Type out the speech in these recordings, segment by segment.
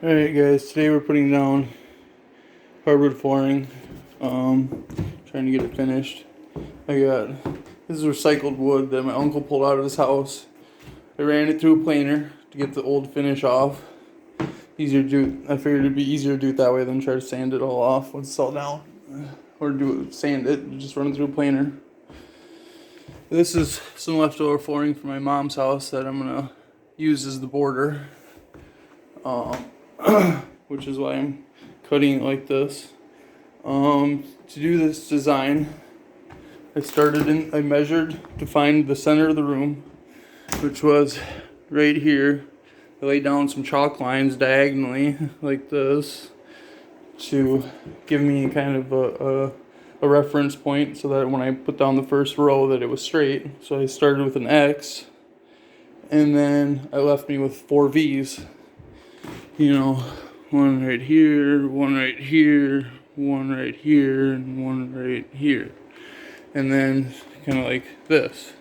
Alright guys, today we're putting down hardwood flooring, trying to get it finished. This is recycled wood that my uncle pulled out of his house. I ran it through a planer to get the old finish off. I figured it'd be easier to do it that way than try to sand it all off once it's all down. Or sand it, just run it through a planer. This is some leftover flooring from my mom's house that I'm gonna use as the border. Which is why I'm cutting it like this. To do this design, I measured to find the center of the room, which was right here. I laid down some chalk lines diagonally like this to give me kind of a reference point so that when I put down the first row that it was straight. So I started with an X, and then I left me with 4 V's. You know, one right here, one right here, one right here, and one right here. And then kind of like this.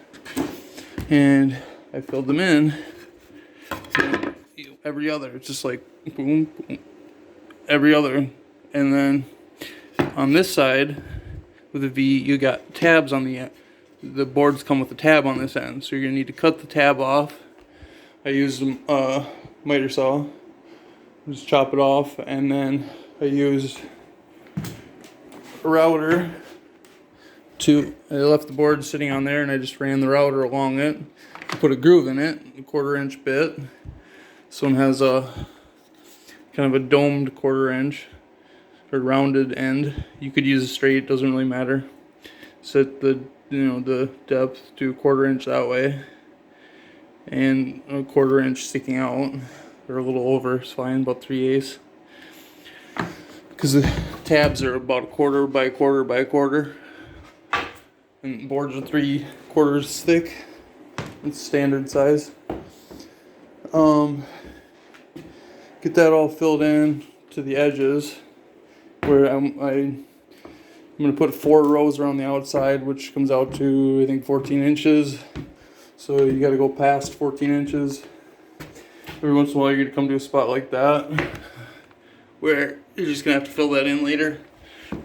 And I filled them in every other. It's just like boom, boom, every other. And then on this side with a V, you got tabs on the end. The boards come with a tab on this end. So you're going to need to cut the tab off. I used a miter saw. Just chop it off, and then I used a router I left the board sitting on there and I just ran the router along it, put a groove in it, a 1/4 inch bit. This one has a kind of a domed 1/4 inch or rounded end. You could use a straight, doesn't really matter. Set the depth to a 1/4 inch that way, and a 1/4 inch sticking out. Or a little over, it's fine, about 3/8. Because the tabs are about 1/4 by 1/4 by 1/4. And the boards are 3/4 thick. It's standard size. Get that all filled in to the edges. Where I'm going to put 4 rows around the outside, which comes out to, I think, 14 inches. So you got to go past 14 inches. Every once in a while you're going to come to a spot like that where you're just going to have to fill that in later,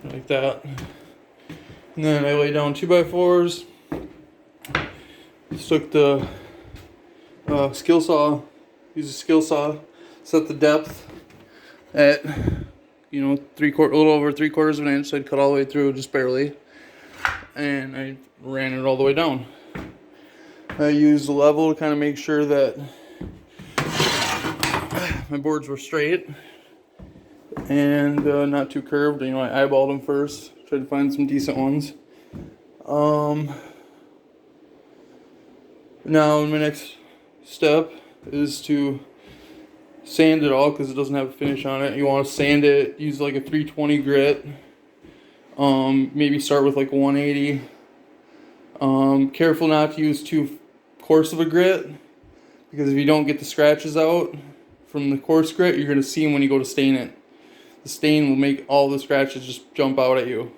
like that. And then I lay down 2x4s, stuck the skill saw, use a skill saw, set the depth at, a little over 3/4 of an inch, so I'd cut all the way through just barely, and I ran it all the way down. I used a level to kind of make sure that my boards were straight and not too curved. I eyeballed them first, tried to find some decent ones. Now my next step is to sand it all because it doesn't have a finish on it. You want to sand it, use like a 320 grit. Maybe start with like a 180. Careful not to use too coarse of a grit, because if you don't get the scratches out from the coarse grit, you're going to see them when you go to stain it. The stain will make all the scratches just jump out at you.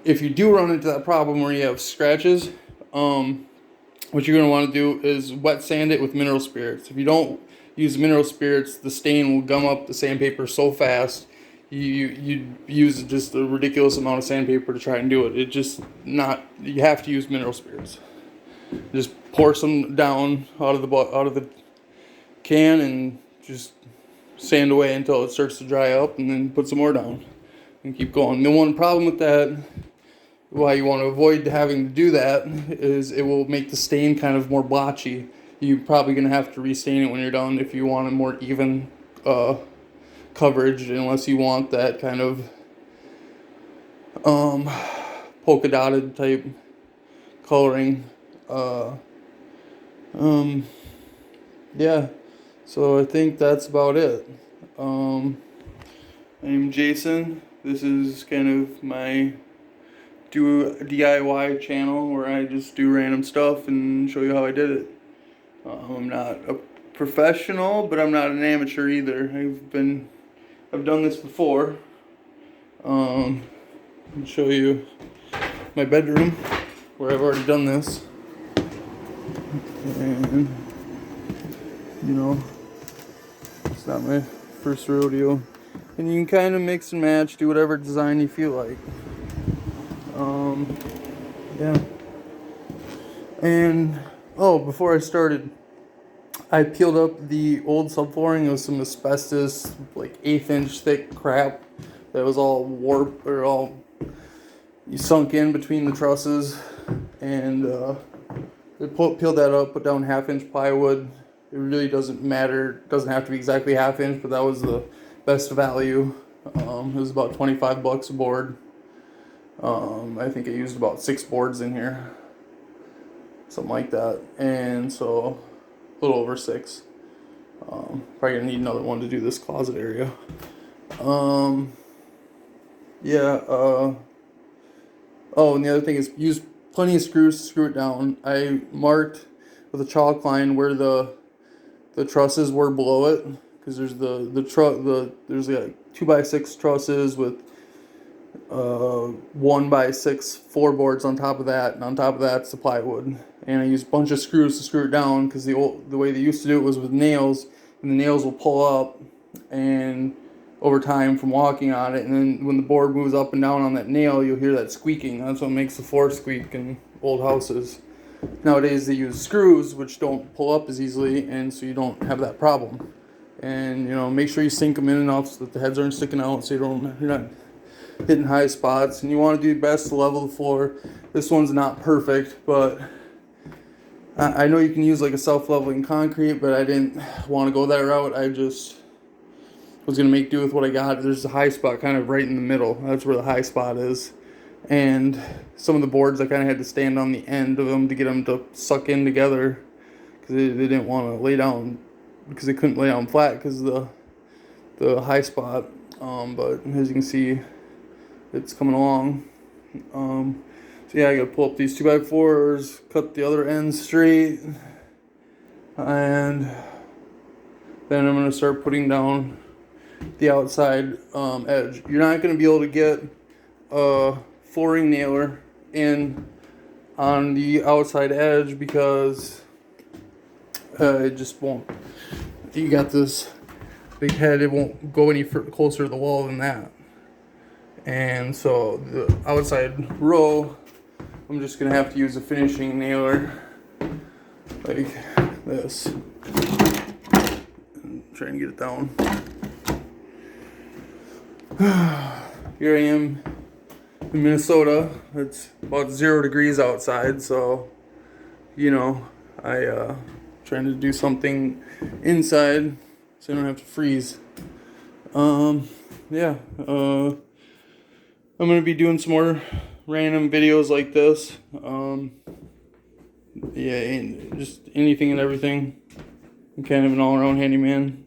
If you do run into that problem where you have scratches, what you're going to want to do is wet sand it with mineral spirits. If you don't use mineral spirits, the stain will gum up the sandpaper so fast, you use just a ridiculous amount of sandpaper to try and do it. You have to use mineral spirits. Just pour some down out of the can and just sand away until it starts to dry up, and then put some more down and keep going. The one problem with that, why you want to avoid having to do that, is it will make the stain kind of more blotchy. You're probably going to have to restain it when you're done if you want a more even coverage, unless you want that kind of polka dotted type coloring. Yeah, so I think that's about it. I'm Jason. This is kind of my DIY channel where I just do random stuff and show you how I did it. I'm not a professional, but I'm not an amateur either. I've done this before. I'll show you my bedroom where I've already done this. And it's not my first rodeo. And you can kind of mix and match, do whatever design you feel like. Yeah. And, oh, before I started, I peeled up the old subflooring. It was some asbestos, like 1/8 inch thick crap that was all warped or all sunk in between the trusses. And peeled that up, put down 1/2 inch plywood. It really doesn't matter. It doesn't have to be exactly 1/2 inch, but that was the best value. It was about $25 a board. I think I used about 6 boards in here, something like that, and so a little over 6. Probably gonna need another one to do this closet area. Yeah. Oh, and the other thing is use plenty of screws to screw it down. I marked with a chalk line where the trusses were below it, because there's there's like 2x6 trusses with 1x6 floorboards on top of that, and on top of that's the plywood. And I used a bunch of screws to screw it down, because the way they used to do it was with nails, and the nails will pull up, and over time from walking on it, and then when the board moves up and down on that nail, you'll hear that squeaking. That's what makes the floor squeak in old houses. Nowadays they use screws, which don't pull up as easily, and so you don't have that problem. And make sure you sink them in enough so that the heads aren't sticking out, so you're not hitting high spots. And you want to do your best to level the floor. This one's not perfect, but I know you can use like a self-leveling concrete, but I didn't want to go that route. I just was going to make do with what I got. There's a high spot kind of right in the middle. That's where the high spot is. And some of the boards I kind of had to stand on the end of them to get them to suck in together, because they didn't want to lay down, because they couldn't lay down flat because of the high spot. But as you can see, it's coming along. So yeah, I gotta pull up these 2x4s, cut the other ends straight, and then I'm gonna start putting down the outside edge. You're not gonna be able to get a flooring nailer in on the outside edge, because it just won't. You got this big head, it won't go any closer to the wall than that. And so the outside row, I'm just gonna have to use a finishing nailer like this. And try and get it down. Here I am in Minnesota. It's about 0 degrees outside, so I trying to do something inside so I don't have to freeze. Yeah. I'm gonna be doing some more random videos like this. Yeah, just anything and everything. I'm kind of an all-around handyman.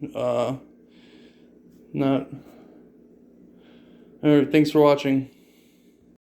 Alright, thanks for watching.